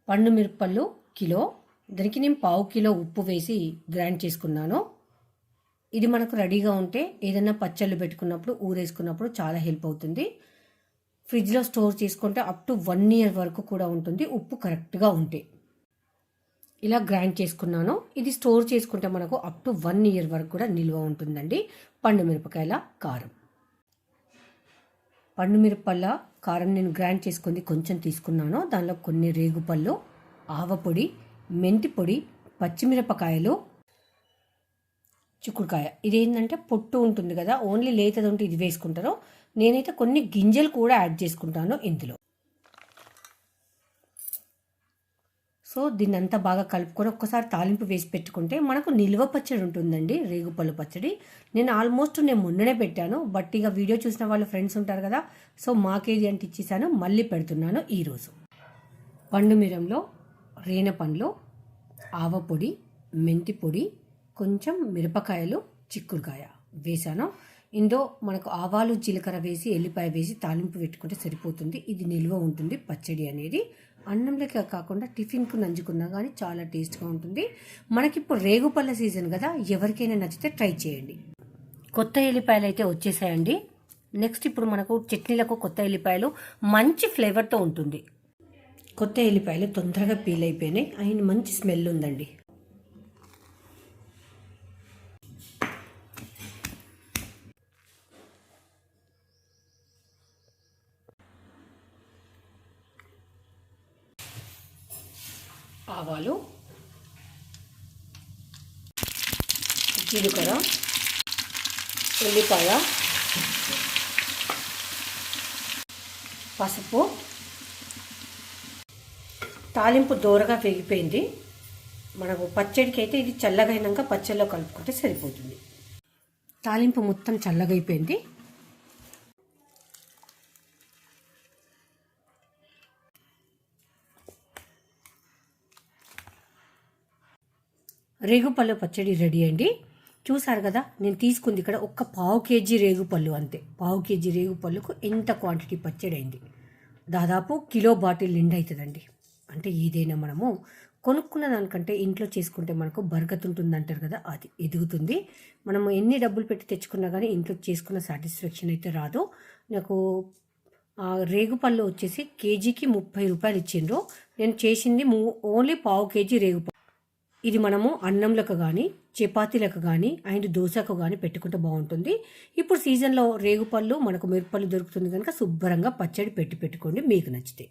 పండు మిరపళ్ళు కిలో, దానికి నేను పావు కిలో ఉప్పు వేసి గ్రైండ్ చేసుకున్నాను. ఇది మనకు రెడీగా ఉంటే ఏదైనా పచ్చళ్ళు పెట్టుకున్నప్పుడు ఊరేసుకున్నప్పుడు చాలా హెల్ప్ అవుతుంది. ఫ్రిడ్జ్లో స్టోర్ చేసుకుంటే అప్ టు 1 year వరకు కూడా ఉంటుంది, ఉప్పు కరెక్ట్గా ఉంటే. ఇలా గ్రైండ్ చేసుకున్నాను. ఇది స్టోర్ చేసుకుంటే మనకు అప్ టు 1 year వరకు కూడా నిల్వ ఉంటుందండి. పండు మిరపకాయల కారం. పండు మిరపల్ల కారం నేను గ్రైండ్ చేసుకుంది కొంచెం తీసుకున్నాను. దానిలో కొన్ని రేగుపళ్ళు, ఆవపొడి, మెంతి పొడి, పచ్చిమిరపకాయలు, చిక్కుడుకాయ. ఇదేంటంటే పొట్టు ఉంటుంది కదా, ఓన్లీ లేతది ఉంటే ఇది వేసుకుంటారు. నేనైతే కొన్ని గింజలు కూడా యాడ్ చేసుకుంటాను ఇందులో. సో దీన్ని అంతా బాగా కలుపుకొని ఒక్కసారి తాలింపు వేసి పెట్టుకుంటే మనకు నిల్వ పచ్చడి ఉంటుందండి, రేగుపళ్ళు పచ్చడి. నేను మొన్ననే పెట్టాను, బట్ ఇక వీడియో చూసిన వాళ్ళు ఫ్రెండ్స్ ఉంటారు కదా, సో మాకేది అంటే ఇచ్చేసాను, మళ్ళీ పెడుతున్నాను ఈరోజు. పండు మిరంలో రేన పండ్లు, ఆవపొడి, మెంతి పొడి, కొంచెం మిరపకాయలు, చిక్కుడుకాయ వేసాను. ఇందులో మనకు ఆవాలు, జీలకర్ర వేసి ఎల్లిపాయ వేసి తాలింపు పెట్టుకుంటే సరిపోతుంది. ఇది నిల్వ ఉంటుంది పచ్చడి అనేది. అన్నంలోకి కాకుండా టిఫిన్కు నంచుకున్నా కానీ చాలా టేస్ట్గా ఉంటుంది. మనకిప్పుడు రేగుపళ్ళ సీజన్ కదా, ఎవరికైనా నచ్చితే ట్రై చేయండి. కొత్త ఎల్లిపాయలు అయితే వచ్చేసాయండి. నెక్స్ట్ ఇప్పుడు మనకు చట్నీలకు కొత్త ఎల్లిపాయలు మంచి ఫ్లేవర్తో ఉంటుంది. కొత్త ఎల్లిపాయలు తొందరగా పీల్ అయిపోయినాయి, ఆయన మంచి స్మెల్ ఉందండి. ఆవాలు, జీలకర్ర, ఉల్లిపాయ, పసుపు. తాలింపు దోరగా వేగిపోయింది. మనకు పచ్చడికి అయితే ఇది చల్లగైనాక పచ్చడిలో కలుపుకుంటే సరిపోతుంది. తాలింపు మొత్తం చల్లగైపోయింది. రేగుపళ్ళు పచ్చడి రెడీ అండి. చూసారు కదా, నేను తీసుకుంది ఇక్కడ ఒక్క పావు కేజీ రేగుపళ్ళు అంతే. పావు కేజీ రేగుపళ్ళుకు ఎంత క్వాంటిటీ పచ్చడి అయింది. దాదాపు కిలో బాటిల్ నిండా అవుతుందండి. అంటే ఏదైనా మనము కొనుక్కున్న దానికంటే ఇంట్లో చేసుకుంటే మనకు బరకత్ ఉంటుంది అంటారు కదా, అది ఎదుగుతుంది. మనము ఎన్ని డబ్బులు పెట్టి తెచ్చుకున్నా కానీ ఇంట్లో చేసుకున్న సాటిస్ఫాక్షన్ అయితే రాదు. నాకు రేగుపళ్ళు వచ్చేసి కేజీకి 30 రూపాయలు ఇచ్చిండ్రు. నేను చేసింది ఓన్లీ పావు కేజీ రేగుపళ్ళు. ఇది మనము అన్నంలకు కానీ, చపాతీలకు కానీ, అండ్ దోశకు కానీ పెట్టుకుంటే బాగుంటుంది. ఇప్పుడు సీజన్లో రేగుపళ్ళు, మనకు మిరపళ్ళు దొరుకుతుంది కనుక శుభ్రంగా పచ్చడి పెట్టుకోండి మీకు నచ్చితే.